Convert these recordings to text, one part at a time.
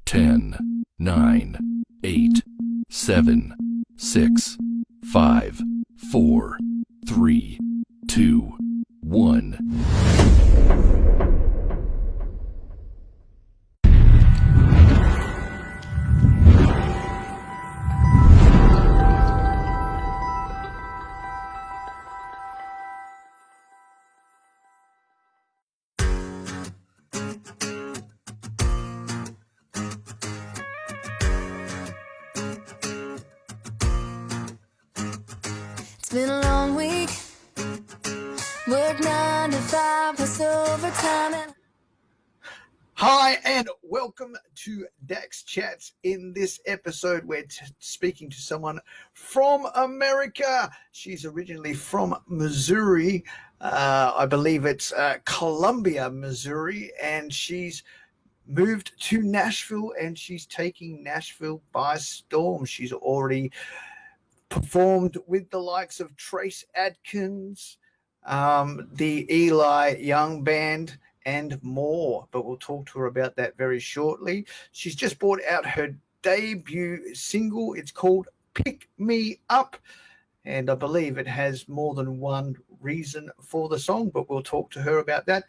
10, 9, 8, 7, 6, 5, 4, 3, 2, 1. It's been a long week. Work 9 to 5 plus overtime. Hi, and welcome to Dax Chats. In this episode, we're speaking to someone from America. She's originally from Missouri. I believe it's Columbia, Missouri, and she's moved to Nashville, and she's taking Nashville by storm. She's already performed with the likes of Trace Adkins, the Eli Young Band, and more. But we'll talk to her about that very shortly. She's just brought out her debut single. It's called Pick Me Up, and I believe it has more than one reason for the song, but we'll talk to her about that.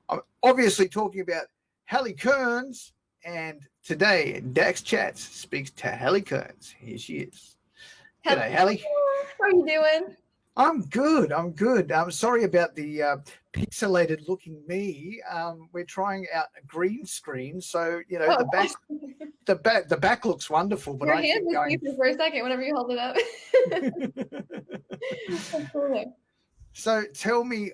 I'm obviously talking about Halle Kearns, and today Dax Chats speaks to Halle Kearns. Here she is. G'day, Halle. How are you doing? I'm good. I'm sorry about the pixelated looking me. We're trying out a green screen, so you know the back looks wonderful. But your I hand keep was going muted for a second whenever you held it up. That's cool. So tell me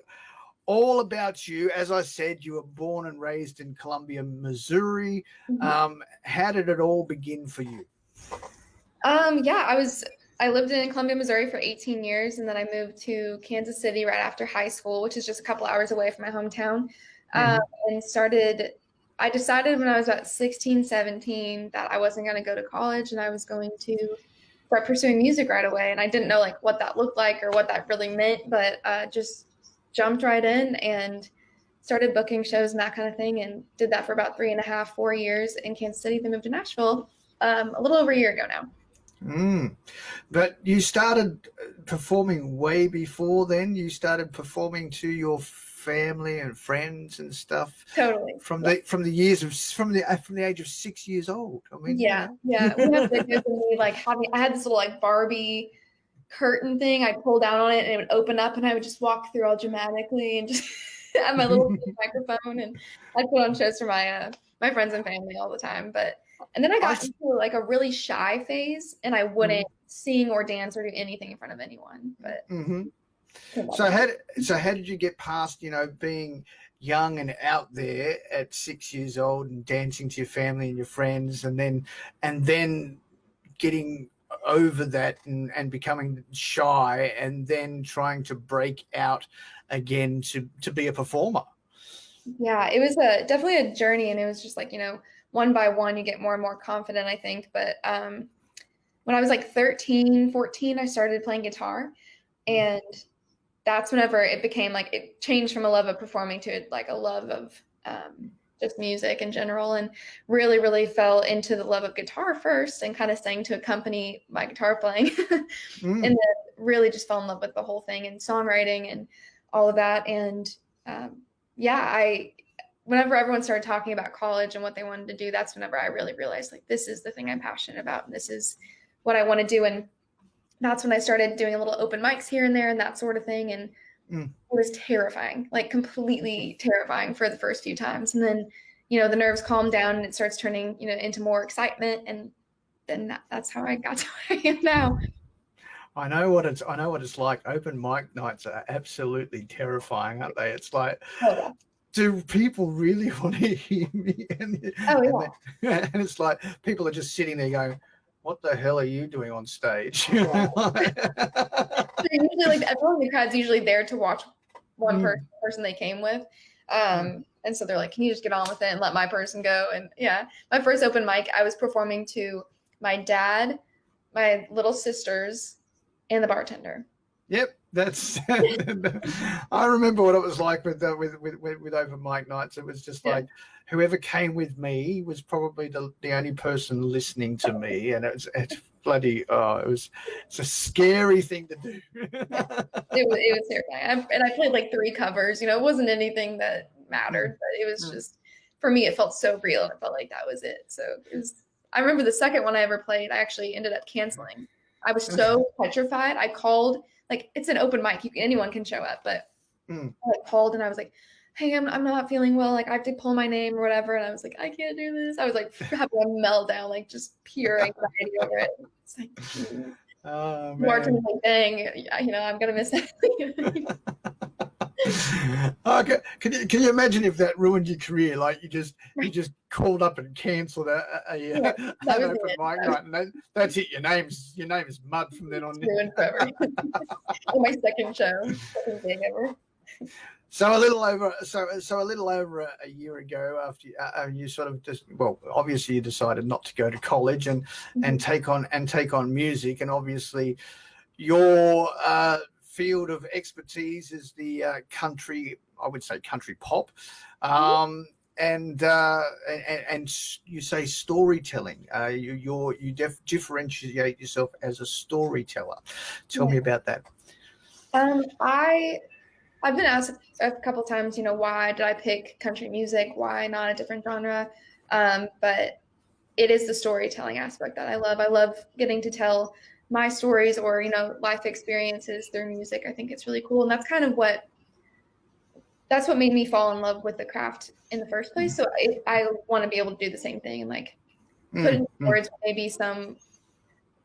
all about you. As I said, you were born and raised in Columbia, Missouri. Mm-hmm. How did it all begin for you? I lived in Columbia, Missouri for 18 years, and then I moved to Kansas City right after high school, which is just a couple hours away from my hometown. And I decided when I was about 16, 17 that I wasn't going to go to college and I was going to start pursuing music right away. And I didn't know like what that looked like or what that really meant, but just jumped right in and started booking shows and that kind of thing, and did that for about 3.5, 4 years in Kansas City. Then moved to Nashville a little over a year ago now. But you started performing way before then. You started performing to your family and friends and stuff. Totally. From the age of 6 years old. I mean, yeah. We have videos of me like I had this little like Barbie curtain thing. I pulled down on it and it would open up, and I would just walk through all dramatically and just have my little microphone, and I'd put on shows for my friends and family all the time. And then I got into like a really shy phase, and I wouldn't sing or dance or do anything in front of anyone. But So how did you get past, being young and out there at 6 years old and dancing to your family and your friends, and then getting over that and becoming shy, and then trying to break out again to be a performer? Yeah, it was definitely a journey, and it was just like, one by one, you get more and more confident, I think. But when I was like 13, 14, I started playing guitar, and that's whenever it became like, it changed from a love of performing to like a love of just music in general, and really, really fell into the love of guitar first and kind of sang to accompany my guitar playing. And then really just fell in love with the whole thing and songwriting and all of that. And whenever everyone started talking about college and what they wanted to do, that's whenever I really realized like, this is the thing I'm passionate about, and this is what I want to do. And that's when I started doing a little open mics here and there and that sort of thing. And it was terrifying, like completely terrifying for the first few times. And then, the nerves calm down and it starts turning, into more excitement. And then that's how I got to where I am now. I know what it's like. Open mic nights are absolutely terrifying, aren't they? It's like, do people really want to hear me? And it's like people are just sitting there going, what the hell are you doing on stage? So usually, like, everyone in the crowd's usually there to watch one person they came with. And so they're like, can you just get on with it and let my person go? And my first open mic, I was performing to my dad, my little sisters, and the bartender. Yep. That's I remember what it was like with open mic nights. It was just like whoever came with me was probably the only person listening to me, and it's bloody it's a scary thing to do. It was terrifying. I played like 3 covers. It wasn't anything that mattered, but it was just, for me, it felt so real, and it felt like that was it. So it was. I remember the second one I ever played, I actually ended up canceling. I was so petrified. I called, like, it's an open mic. Anyone can show up, but I called and I was like, hey, I'm not feeling well. Like, I have to pull my name or whatever. And I was like, I can't do this. I was like having a meltdown, like just pure anxiety over it. It's like, Martin was like, dang, I'm going to miss that. Okay. Can you imagine if that ruined your career? Like you just called up and cancelled an open mic night, and that's it. Your name's mud from then on. Ruined forever. On my second show, second thing ever. So a little over a year ago, after you sort of obviously you decided not to go to college and take on music, and obviously your field of expertise is the country, I would say country pop, and you say storytelling. You differentiate yourself as a storyteller. Tell me about that. I've been asked a couple times, why did I pick country music? Why not a different genre? But it is the storytelling aspect that I love. I love getting to tell my stories or, life experiences through music. I think it's really cool. And that's kind of that's what made me fall in love with the craft in the first place. So I want to be able to do the same thing and like put in words maybe some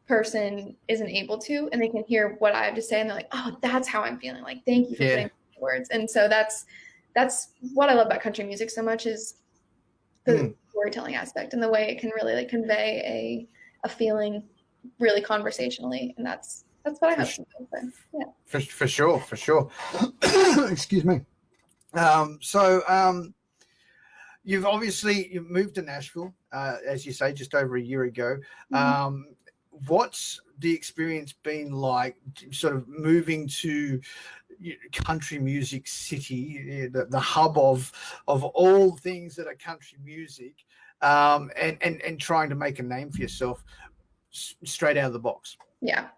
person isn't able to, and they can hear what I have to say and they're like, oh, that's how I'm feeling. Like, thank you for putting words. And so that's what I love about country music so much, is the storytelling aspect and the way it can really like convey a feeling really conversationally. And that's what I have to do. Yeah. For sure. Excuse me. You've moved to Nashville, as you say, just over a year ago. What's the experience been like, sort of moving to country music city, the hub of all things that are country music, and trying to make a name for yourself straight out of the box? Yeah.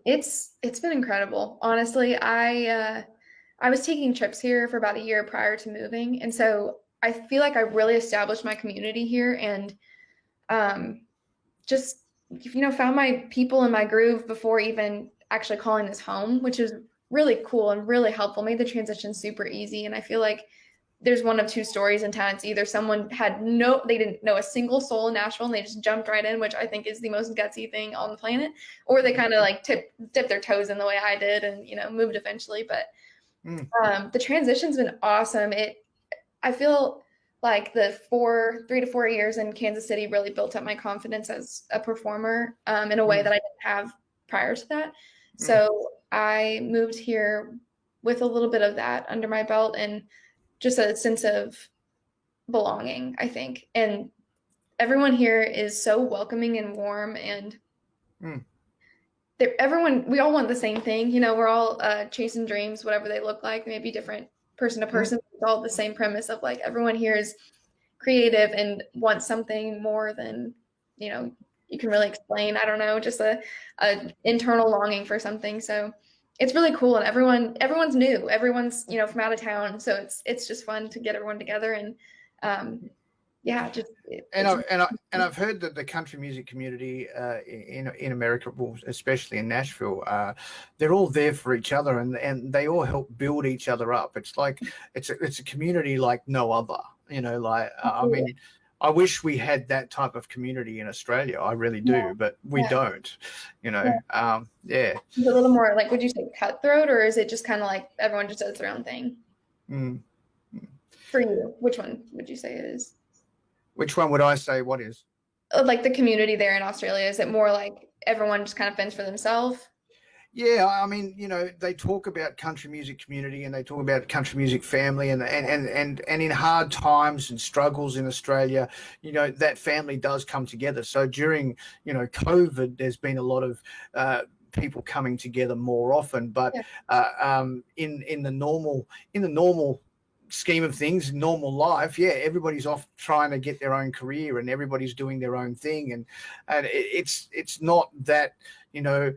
It's been incredible. Honestly, I was taking trips here for about a year prior to moving. And so I feel like I really established my community here and just, found my people in my groove before even actually calling this home, which is really cool and really helpful. Made the transition super easy. And I feel like there's one of two stories in town. It's either someone they didn't know a single soul in Nashville and they just jumped right in, which I think is the most gutsy thing on the planet, or they kind of like dipped their toes in the way I did and, moved eventually. But the transition's been awesome. I feel like the 3 to 4 years in Kansas City really built up my confidence as a performer in a way that I didn't have prior to that. So I moved here with a little bit of that under my belt and just a sense of belonging, I think. And everyone here is so welcoming and warm, and we all want the same thing. We're all chasing dreams, whatever they look like, maybe different person to person. It's all the same premise of like, everyone here is creative and wants something more than, you can really explain. I don't know, just a internal longing for something. So it's really cool, and everyone's new. Everyone's from out of town, so it's just fun to get everyone together and I've heard that the country music community in America, well, especially in Nashville, they're all there for each other, and they all help build each other up. It's like it's a community like no other. I mean, I wish we had that type of community in Australia. I really do, but we don't. It's a little more like, would you say cutthroat, or is it just kind of like everyone just does their own thing? For you, which one would you say it is? Which one would I say what is? Like the community there in Australia, is it more like everyone just kind of fends for themselves? Yeah, I mean, they talk about country music community and they talk about country music family, and in hard times and struggles in Australia, that family does come together. So during, COVID, there's been a lot of people coming together more often. But in the normal scheme of things, normal life, everybody's off trying to get their own career, and everybody's doing their own thing, and it's not that, you know,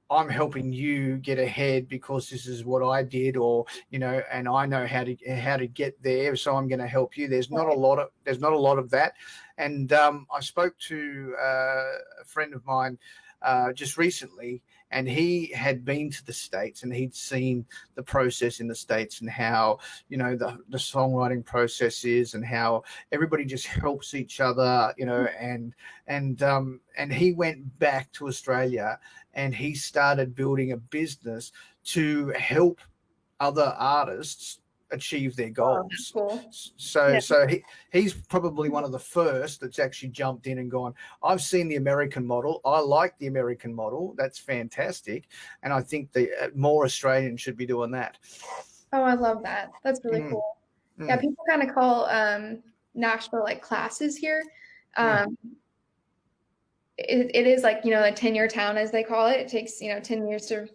I'm helping you get ahead because this is what I did, or, you know, and I know how to get there, so I'm going to help you. There's not a lot of that. And I spoke to a friend of mine just recently, and he had been to the States, and he'd seen the process in the States, and how, you know, the songwriting process is, and how everybody just helps each other, you know, and he went back to Australia, and he started building a business to help other artists achieve their goals. Cool. So he's probably one of the first that's actually jumped in and gone, I've seen the American model. I like the American model. That's fantastic. And I think the more Australians should be doing that. Oh, I love that. That's really cool. Yeah, people kind of call Nashville like classes here. It is like, you know, a 10-year town, as they call it. It takes, you know, 10 years to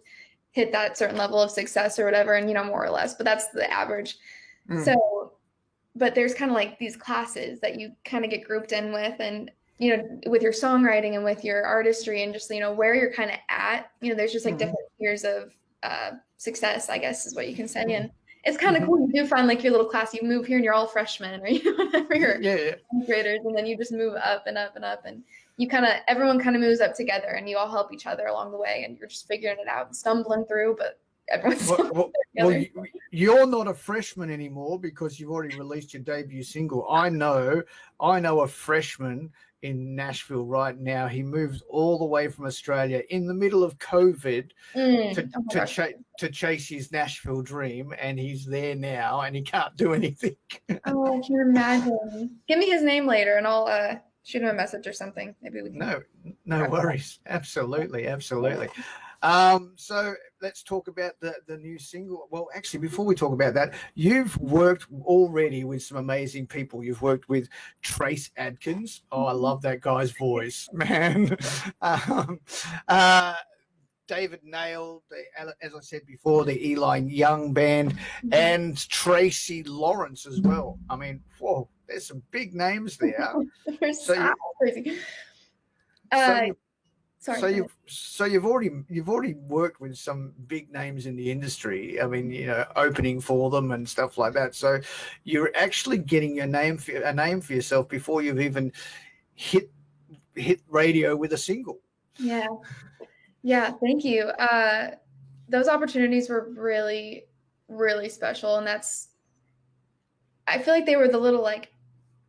hit that certain level of success or whatever, and, you know, more or less, but that's the average. So, but there's kind of like these classes that you kind of get grouped in with, and, you know, with your songwriting and with your artistry, and just, you know, where you're kind of at, you know, there's just like different tiers of success, I guess is what you can say. And it's kind of cool. You do find like your little class, you move here and you're all freshmen, or, you know, whatever, you're graders, and then you just move up and up and up, and you kind of, everyone kind of moves up together, and you all help each other along the way, and you're just figuring it out and stumbling through, but everyone's well, you're not a freshman anymore because you've already released your debut single. I know a freshman in Nashville right now. He moved all the way from Australia in the middle of COVID to chase his Nashville dream, and he's there now, and he can't do anything. Oh, I can imagine. Give me his name later, and I'll shoot him a message or something. Maybe we can. No worries. Absolutely. So let's talk about the new single. Well, actually, before we talk about that, you've worked already with some amazing people. You've worked with Trace Adkins. Oh, I love that guy's voice, man. David Nail, as I said before, the Eli Young Band, and Tracy Lawrence as well. I mean, whoa, there's some big names there. So crazy. So you've already worked with some big names in the industry. I mean, you know, opening for them and stuff like that. So you're actually getting a name for yourself before you've even hit radio with a single. Yeah, thank you. Those opportunities were really, really special, and I feel like they were the little like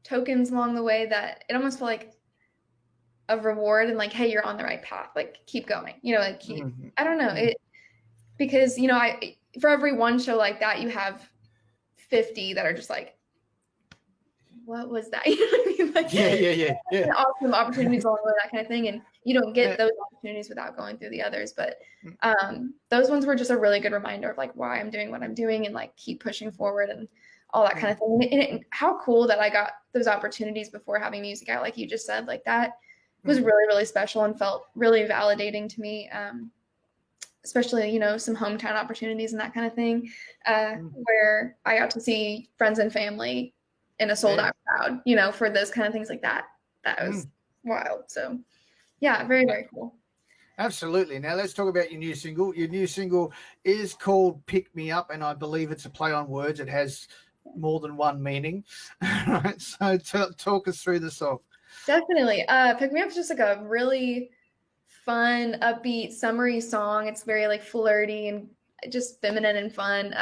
tokens along the way that it almost felt like a reward, and like, hey, you're on the right path, like keep going, you know, like I don't know it, because, you know, for every one show like that, you have 50 that are just like, what was that? You know what I mean? Like, yeah. Awesome opportunities along the way, that kind of thing, and you don't get those opportunities without going through the others. But those ones were just a really good reminder of like why I'm doing what I'm doing, and like keep pushing forward and all that kind of thing. And how cool that I got those opportunities before having music out, like you just said, like that was really, really special and felt really validating to me. Especially, you know, some hometown opportunities and that kind of thing, where I got to see friends and family in a sold out crowd, you know, for those kind of things like that. That was wild. So yeah, very, very cool. Absolutely. Now let's talk about your new single. Your new single is called Pick Me Up, and I believe it's a play on words. It has more than one meaning. Right. So talk us through the song. Definitely. Pick Me Up is just like a really fun, upbeat, summery song. It's very like flirty and just feminine and fun.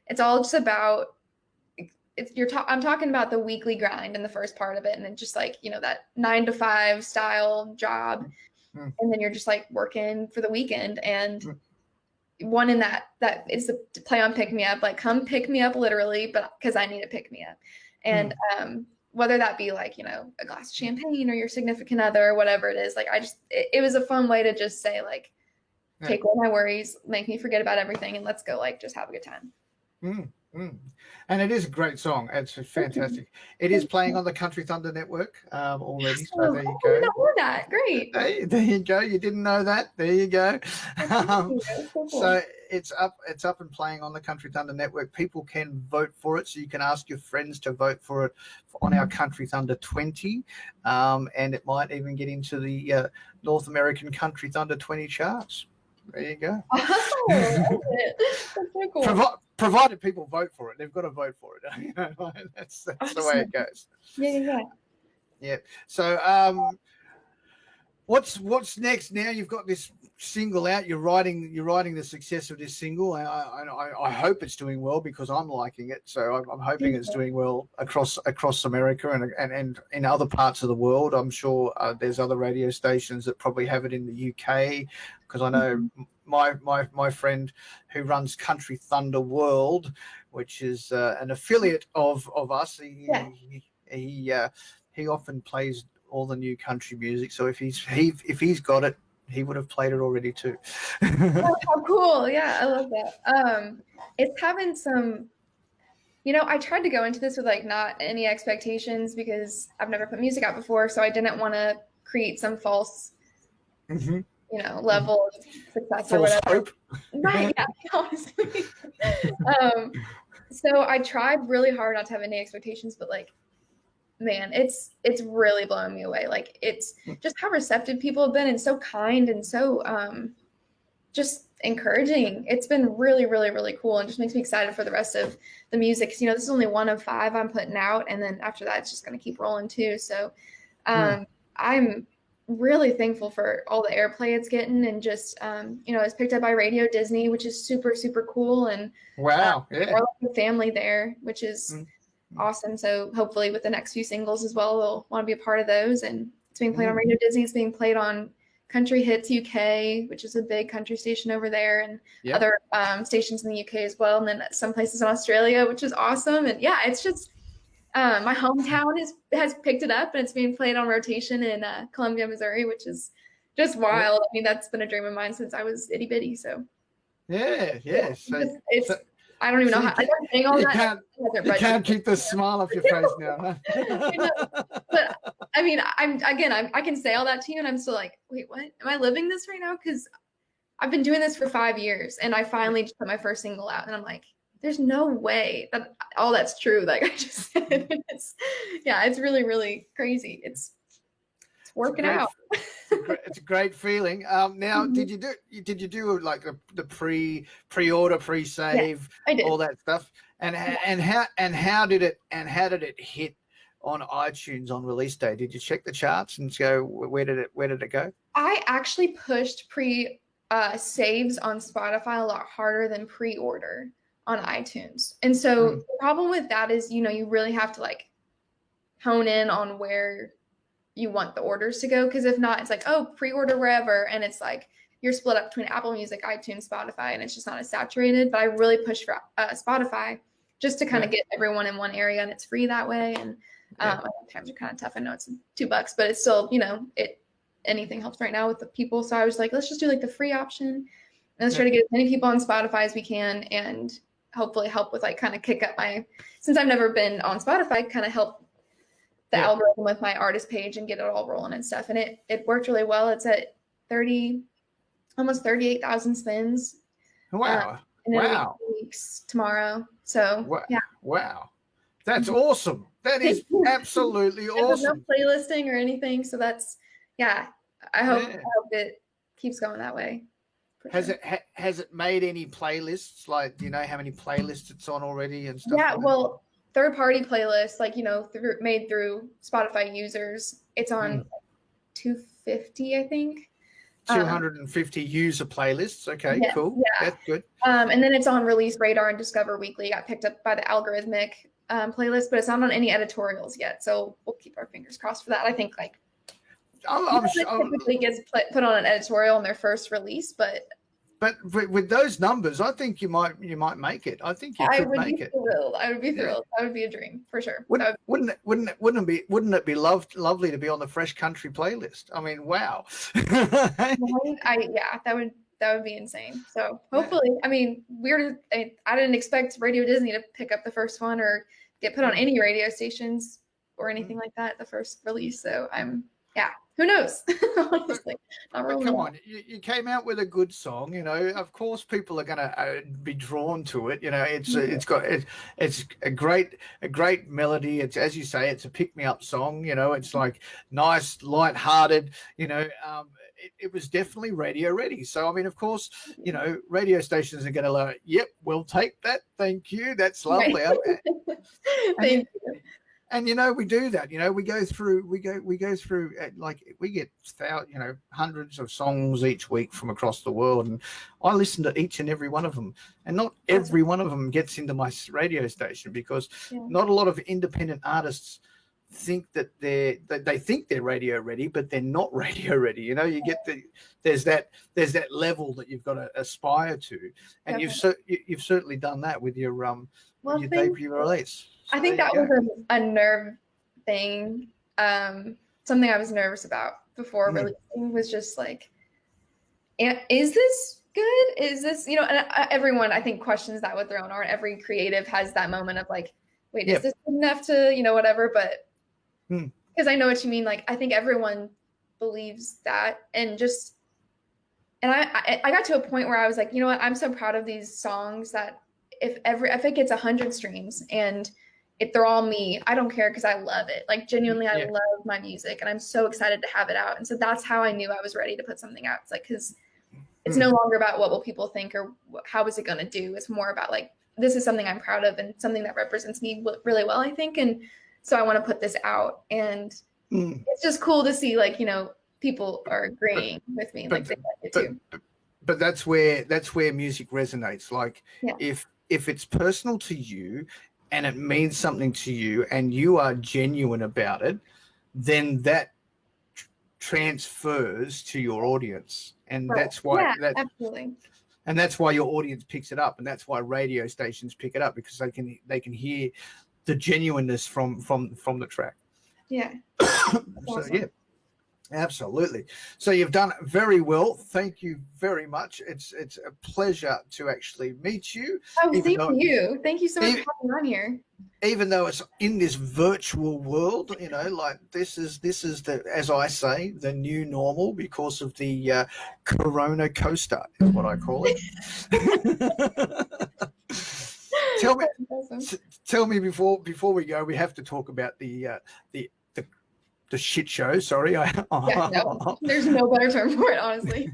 It's all just about I'm talking about the weekly grind in the first part of it, and it's just like, you know, that 9 to 5 style job, and then you're just like working for the weekend. And one in that is the play on pick me up, like come pick me up literally, but because I need to pick me up. And whether that be like, you know, a glass of champagne or your significant other or whatever it is, like it was a fun way to just say like, take away my worries, make me forget about everything, and let's go like just have a good time. Mm. And it is a great song. It's fantastic. It is playing on the Country Thunder Network already. So there you I didn't go. know that. Great. There you go. You didn't know that. There you go. Um, That's so cool. so it's up and playing on the Country Thunder Network. People can vote for it, so you can ask your friends to vote for it on our Country Thunder 20, and it might even get into the North American Country Thunder 20 charts. There you go. Oh, that's so cool. Provided people vote for it, they've got to vote for it. You know, that's the way it goes. Yeah. So, what's next? Now you've got this single out. You're writing the success of this single. I hope it's doing well because I'm liking it. So I'm hoping it's doing well across America and in other parts of the world. I'm sure there's other radio stations that probably have it in the UK because I know my friend who runs Country Thunder World, which is an affiliate of us. He often plays all the new country music. So if he's got it, he would have played it already too. Oh, how cool. Yeah, I love that. It's having some, I tried to go into this with like not any expectations because I've never put music out before. So I didn't want to create some false, level of success or whatever. Hope. Right. Yeah. Honestly. So I tried really hard not to have any expectations, but like, man, it's really blowing me away. Like it's just how receptive people have been and so kind and so just encouraging. It's been really, really, really cool and just makes me excited for the rest of the music. 'Cause, this is only one of 5 I'm putting out, and then after that, it's just going to keep rolling too. So I'm really thankful for all the airplay it's getting, and just it's picked up by Radio Disney, which is super, super cool, and wow, we're like a family there, which is awesome. So hopefully with the next few singles as well, they'll want to be a part of those. And it's being played on Radio Disney. It's being played on Country Hits UK, which is a big country station over there, and other stations in the UK as well. And then some places in Australia, which is awesome. And yeah, it's just my hometown has picked it up, and it's being played on rotation in Columbia, Missouri, which is just wild. I mean, that's been a dream of mine since I was itty bitty. So so it's I don't even know how I'm saying all that. You can't keep the smile off your face now. Huh? But I mean, I can say all that to you, and I'm still like, wait, what? Am I living this right now? Because I've been doing this for 5 years, and I finally just put my first single out, and I'm like, there's no way that all that's true. Like I just said, it's really, really crazy. It's working out. It's a great feeling. Now, did you do like the pre-order, pre-save, all that stuff? And how did it hit on iTunes on release day? Did you check the charts and go where did it go? I actually pushed saves on Spotify a lot harder than pre-order on iTunes. And so the problem with that is, you really have to like hone in on where you want the orders to go. Because if not, it's like, oh, pre-order wherever. And it's like, you're split up between Apple Music, iTunes, Spotify, and it's just not as saturated. But I really pushed for Spotify just to kind of get everyone in one area, and it's free that way. And times are kind of tough. I know it's $2, but it's still, anything helps right now with the people. So I was like, let's just do like the free option, and let's try to get as many people on Spotify as we can, and hopefully help with like kind of kick up since I've never been on Spotify, kind of help the algorithm with my artist page and get it all rolling and stuff. And it worked really well. It's at almost 38,000 spins. Wow. And it'll be 2 weeks tomorrow. So wow. That's awesome. That is absolutely awesome. No playlisting or anything. So that's, I hope it keeps going that way. Has it made any playlists? Like, do you know how many playlists it's on already and stuff? Yeah, well, third-party playlists, like, made through Spotify users, it's on 250, I think. 250 user playlists. Okay, cool. Yeah. That's good. And then it's on Release Radar and Discover Weekly. It got picked up by the algorithmic playlist, but it's not on any editorials yet. So we'll keep our fingers crossed for that. I think I'm sure typically gets put on an editorial in their first release, but with those numbers, I think you might make it. I think you could make it. I would be thrilled. That would be a dream for sure. Wouldn't it be lovely to be on the Fresh Country playlist? I mean, wow. That That would be insane. So hopefully, I mean, I didn't expect Radio Disney to pick up the first one or get put on any radio stations or anything like that, the first release. So who knows? Honestly, not really. Come on, you came out with a good song. You know, of course, people are going to be drawn to it. You know, it's a great melody. It's, as you say, it's a pick me up song. You know, it's like nice, light-hearted. You know, it was definitely radio ready. So I mean, of course, you know, radio stations are going to like, yep, we'll take that. Thank you. That's lovely. Right. Thank you. And you know, we do that. You know, we go through like we get hundreds of songs each week from across the world, and I listen to each and every one of them. And not every one of them gets into my radio station because not a lot of independent artists think that they think they're radio ready, but they're not radio ready. You know, you get there's that level that you've got to aspire to, and you've certainly done that with your debut release. I think that was a nerve thing. Something I was nervous about before releasing was just like, is this good? Is this, you know, and everyone I think questions that with their own art. Every creative has that moment of like, wait, is this good enough to, you know, whatever? But because I know what you mean. Like, I think everyone believes that, and I got to a point where I was like, you know what, I'm so proud of these songs that if it gets 100 streams and if they're all me, I don't care because I love it. Like, genuinely, I love my music and I'm so excited to have it out. And so that's how I knew I was ready to put something out. It's like, because it's no longer about what will people think or how is it going to do. It's more about like, this is something I'm proud of and something that represents me really well, I think. And so I want to put this out. And it's just cool to see, like, you know, people are agreeing with me. Like, they like it too. But that's where music resonates. Like, if it's personal to you and it means something to you and you are genuine about it, then that transfers to your audience. And that's why absolutely. And that's why your audience picks it up, and that's why radio stations pick it up, because they can hear the genuineness from the track. Yeah. So absolutely. So you've done very well. Thank you very much. It's a pleasure to actually meet you. Oh, thank you. Thank you so much for having me on here. Even though it's in this virtual world, you know, like this is the, as I say, the new normal because of the Corona coaster is what I call it. Tell me before we go, we have to talk about the shit show. Sorry, there's no better term for it, honestly.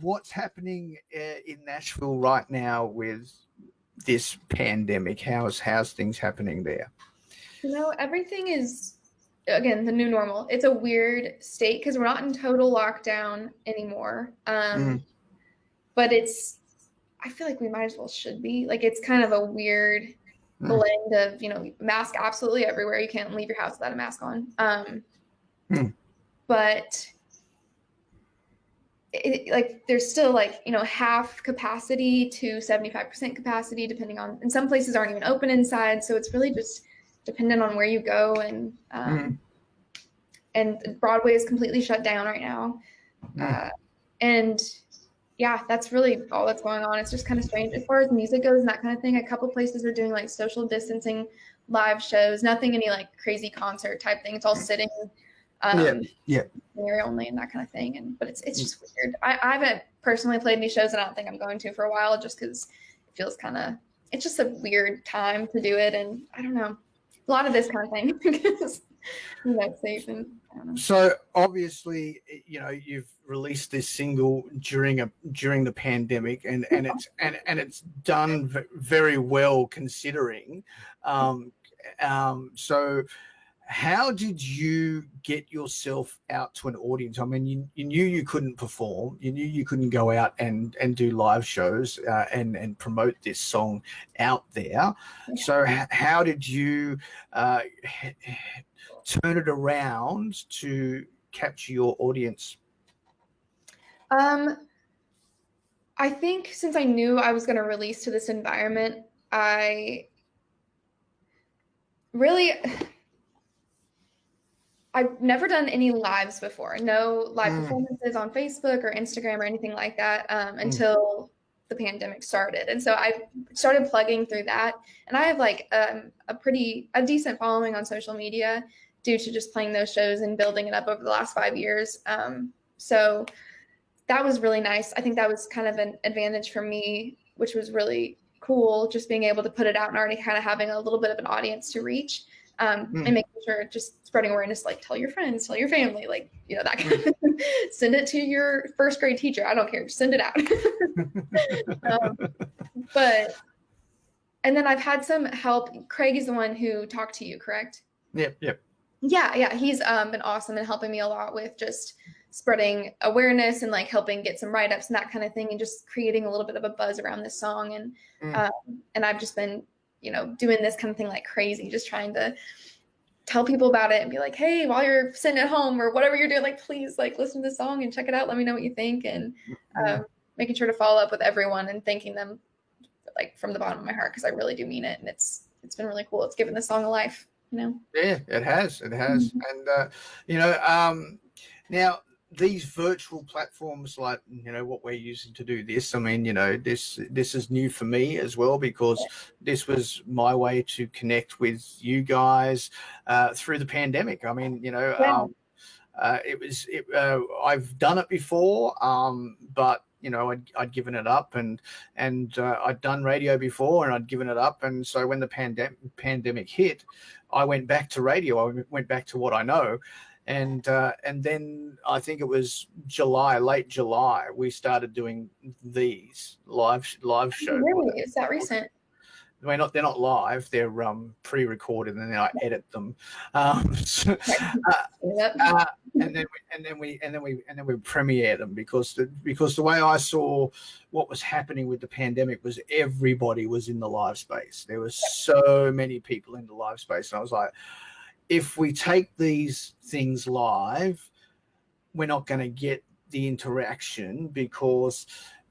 What's happening in Nashville right now with this pandemic? How's things happening there? You know, everything is, again, the new normal. It's a weird state because we're not in total lockdown anymore. But I feel like we might as well should be. Like, it's kind of a weird blend of, you know, mask absolutely everywhere. You can't leave your house without a mask on. But like, there's still, like, you know, half capacity to 75% capacity, depending on, and some places aren't even open inside. So it's really just dependent on where you go. And Broadway is completely shut down right now. And yeah, that's really all that's going on. It's just kind of strange. As far as music goes and that kind of thing, a couple places are doing like social distancing live shows, nothing any like crazy concert type thing. It's all sitting area only and that kind of thing. But it's just weird. I haven't personally played any shows and I don't think I'm going to for a while, just because it feels it's just a weird time to do it. And I don't know, a lot of this kind of thing because that's safe. And I don't know. So obviously, you know, you've released this single during the pandemic, and it's done very well considering. So how did you get yourself out to an audience? I mean, you knew you couldn't perform, you knew you couldn't go out and do live shows and promote this song out there. Yeah. So how did you turn it around to capture your audience? I think since I knew I was going to release to this environment, I I've never done any lives before. No live Mm, performances on Facebook or Instagram or anything like that mm, until the pandemic started. And so I started plugging through that. And I have like a decent following on social media due to just playing those shows and building it up over the last 5 years. So that was really nice. I think that was kind of an advantage for me, which was really cool, just being able to put it out and already kind of having a little bit of an audience to reach, and mm, making sure just spreading awareness, like tell your friends, tell your family, like, that kind mm. of send it to your first grade teacher. I don't care. Just send it out. But, and then I've had some help. Craig is the one who talked to you, correct? Yep. Yeah. He's been awesome and helping me a lot with just spreading awareness and like helping get some write-ups and that kind of thing, and just creating a little bit of a buzz around this song. And I've just been, doing this kind of thing like crazy, just trying to tell people about it and be like, hey, while you're sitting at home or whatever you're doing, like, please, like, listen to the song and check it out. Let me know what you think. And making sure to follow up with everyone and thanking them like from the bottom of my heart, because I really do mean it. And it's been really cool. It's given the song a life, Yeah, it has. And now these virtual platforms, like what we're using to do this, I mean, this is new for me as well, because this was my way to connect with you guys through the pandemic. I mean, I've done it before, but I'd given it up, and I'd done radio before and I'd given it up. And so when the pandemic hit, I went back to radio. I went back to what I know. And then I think it was late July, we started doing these live shows. Really? Is that recent? They're not live. They're pre-recorded, and then I edit them. And then we premiere them, because the way I saw what was happening with the pandemic was everybody was in the live space. There was so many people in the live space, and I was like, if we take these things live, we're not going to get the interaction, because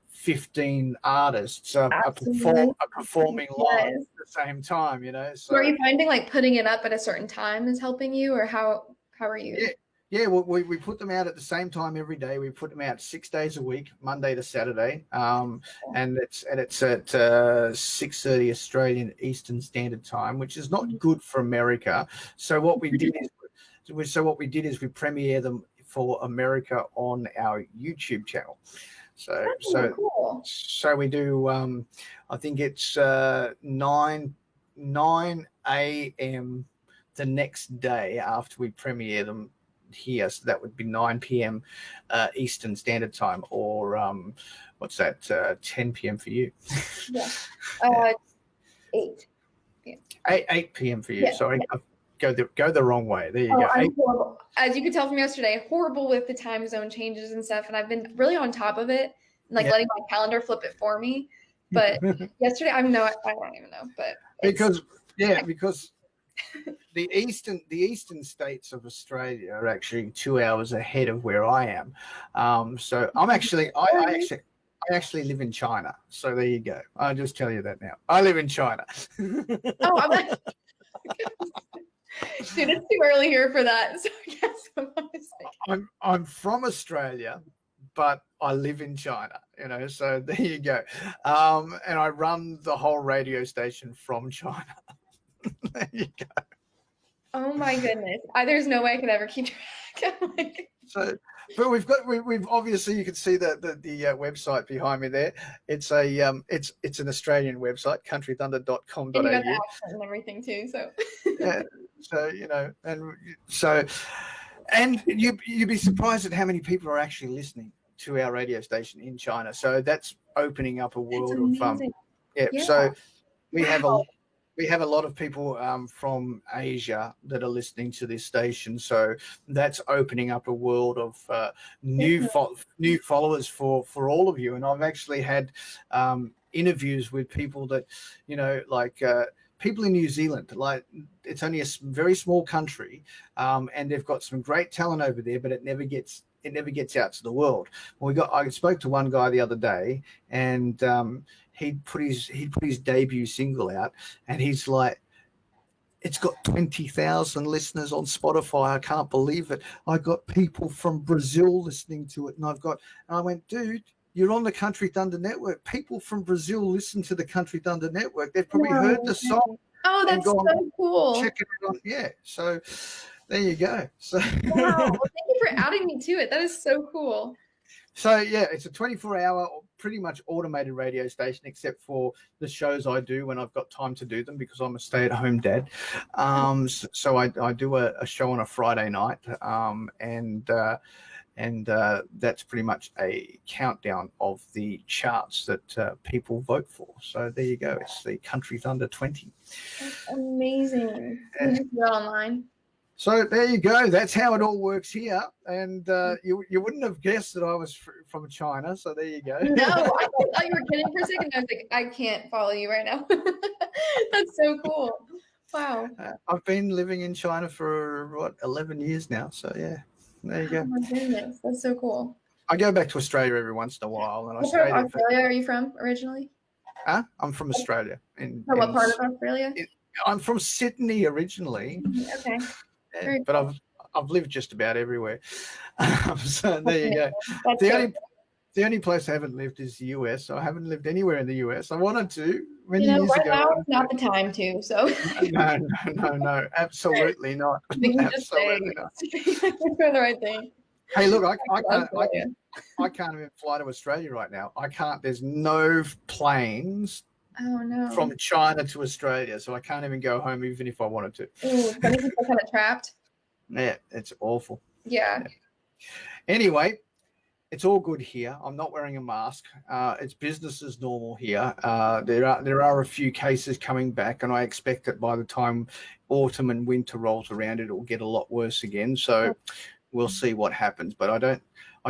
15 artists are performing live at the same time, So are you finding like putting it up at a certain time is helping you, or how are you? Yeah, well, we put them out at the same time every day. We put them out 6 days a week, Monday to Saturday, and it's at 6:30 Australian Eastern Standard Time, which is not good for America. So what we did is we premiere them for America on our YouTube channel. So cool. So we do. I think it's 9 a.m. the next day after we premiere them here. So that would be 9 p.m. Eastern Standard Time, or what's that? 10 p.m. for you. Yeah. 8. Yeah. 8 p.m. for you. Yeah. Sorry. Go the wrong way. There you go. I'm horrible. As you could tell from yesterday, horrible with the time zone changes and stuff. And I've been really on top of it, and like letting my calendar flip it for me. But yesterday, I don't even know. But because the eastern states of Australia are actually 2 hours ahead of where I am. So I actually live in China. So there you go. I'll just tell you that now. I live in China. Oh, I'm not. Dude, it's too early here for that. So yes, I'm from Australia, but I live in China, so there you go. And I run the whole radio station from China. There you go. Oh my goodness. There's no way I could ever keep track. But we've obviously, you can see the website behind me there. It's it's an Australian website, countrythunder.com.au. And you got the accent and everything too, so. Yeah. So, and you'd be surprised at how many people are actually listening to our radio station in China. So that's opening up a world of So we have a lot of people from Asia that are listening to this station. So that's opening up a world of new followers for all of you. And I've actually had interviews with people that, people in New Zealand. Like, it's only a very small country, and they've got some great talent over there, but it never gets out to the world. I spoke to one guy the other day, and he'd put his debut single out, and he's like, It's got 20,000 listeners on Spotify. I can't believe it. I got people from Brazil listening to it, and I went, dude, you're on the Country Thunder Network. People from Brazil listen to the Country Thunder Network. They've probably heard the song. Oh, that's so cool. Check it out. Yeah. So there you go. So wow. Well, thank you for adding me to it. That is so cool. So, yeah, it's a 24-hour, pretty much automated radio station, except for the shows I do when I've got time to do them because I'm a stay-at-home dad. So I do a show on a Friday night, and that's pretty much a countdown of the charts that people vote for. So there you go. It's the Country Thunder 20. That's amazing. You can do it online. So there you go. That's how it all works here. And you wouldn't have guessed that I was from China. So there you go. No, I thought you were kidding for a second. I was like, I can't follow you right now. That's so cool. Wow. I've been living in China for 11 years now. So yeah, there you go. Oh my goodness, that's so cool. I go back to Australia every once in a while, and What part of Australia are you from originally? I'm from Australia. What part of Australia? I'm from Sydney originally. Okay. But I've lived just about everywhere. So there you go. The only place I haven't lived is the US. So I haven't lived anywhere in the US. I wanted to many years right ago. Now it's not the time to. So no, absolutely not. Absolutely not. You're the right thing. Hey, look, I can't even fly to Australia right now. I can't. There's no planes. Oh no. From China to Australia, so I can't even go home even if I wanted to. Ooh, some people are kind of trapped. Yeah, it's awful. Yeah. Anyway, it's all good here. I'm not wearing a mask. It's business as normal here. There are a few cases coming back, and I expect that by the time autumn and winter rolls around, it will get a lot worse again. So we'll see what happens. But I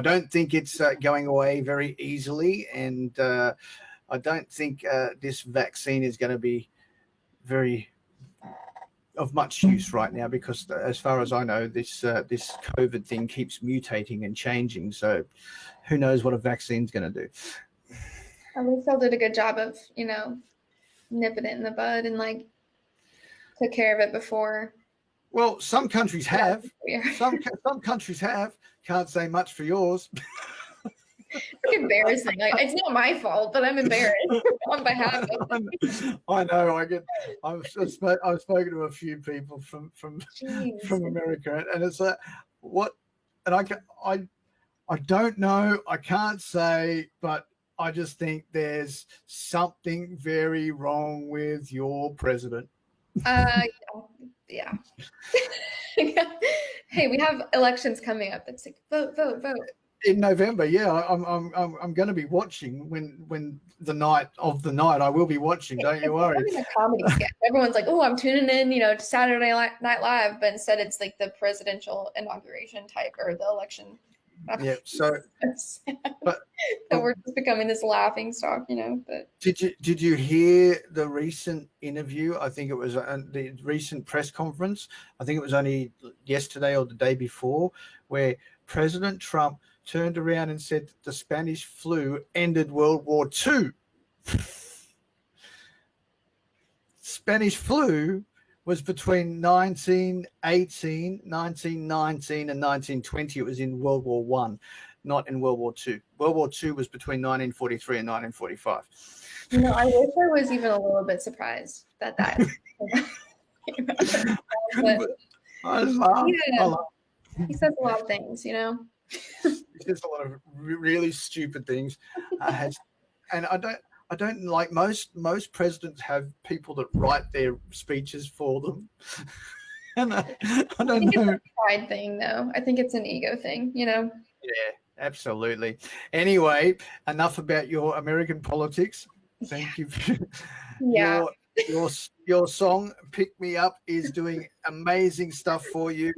don't think it's going away very easily, and I don't think this vaccine is going to be very of much use right now because, as far as I know, this COVID thing keeps mutating and changing. So, who knows what a vaccine's going to do? At least they did a good job of, nipping it in the bud and took care of it before. Well, some countries have. Some countries have. Can't say much for yours. It's embarrassing. It's not my fault, but I'm embarrassed on behalf of it. I know. I've spoken to a few people from America, and it's like, what? And I don't know. I can't say, but I just think there's something very wrong with your president. Yeah. Hey, we have elections coming up. It's like vote. In November, yeah, I'm going to be watching when the night I will be watching. Don't you worry. It's a comedy sketch. Everyone's like, "Oh, I'm tuning in," to Saturday Night Live, but instead it's like the presidential inauguration type or the election. Yeah. So, but we're just becoming this laughing stock, But did you hear the recent interview? I think it was the recent press conference. I think it was only yesterday or the day before, where President Trump turned around and said that the Spanish flu ended World War II. Spanish flu was between 1918, 1919, and 1920. It was in World War I, not in World War II. World War II was between 1943 and 1945. I wish I was even a little bit surprised that but, I laugh. He says a lot of things, He says a lot of really stupid things, and I don't like most don't have people that write their speeches for them. And I don't know. It's a pride thing, though. I think it's an ego thing, Yeah, absolutely. Anyway, enough about your American politics. Thank you. Yeah. Your song "Pick Me Up" is doing amazing stuff for you.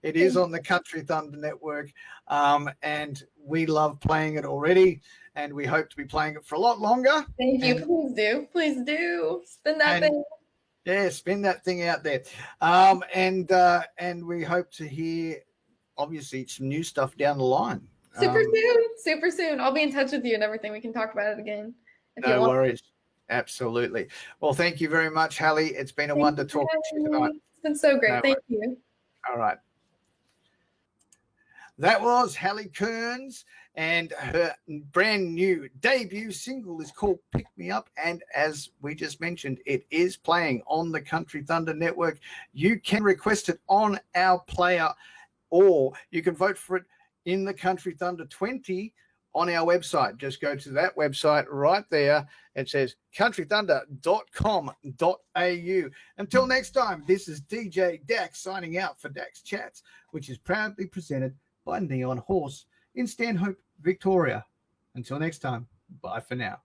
It is on the Country Thunder Network, and we love playing it already, and we hope to be playing it for a lot longer. Thank you. Please do spin that thing. Yeah, spin that thing out there, and we hope to hear obviously some new stuff down the line. Super soon. I'll be in touch with you and everything. We can talk about it again. No worries. Absolutely. Well, thank you very much, Halle. It's been a Thank wonder you for talking to you having tonight. me. It's been so great. No Thank you. All right. That was Halle Kearns, and her brand new debut single is called Pick Me Up. And as we just mentioned, it is playing on the Country Thunder Network. You can request it on our player, or you can vote for it in the Country Thunder 20 on our website. Just go to that website right there. It says countrythunder.com.au. Until next time, this is DJ Dax signing out for Dax Chats, which is proudly presented by Neon Horse in Stanhope, Victoria. Until next time, bye for now.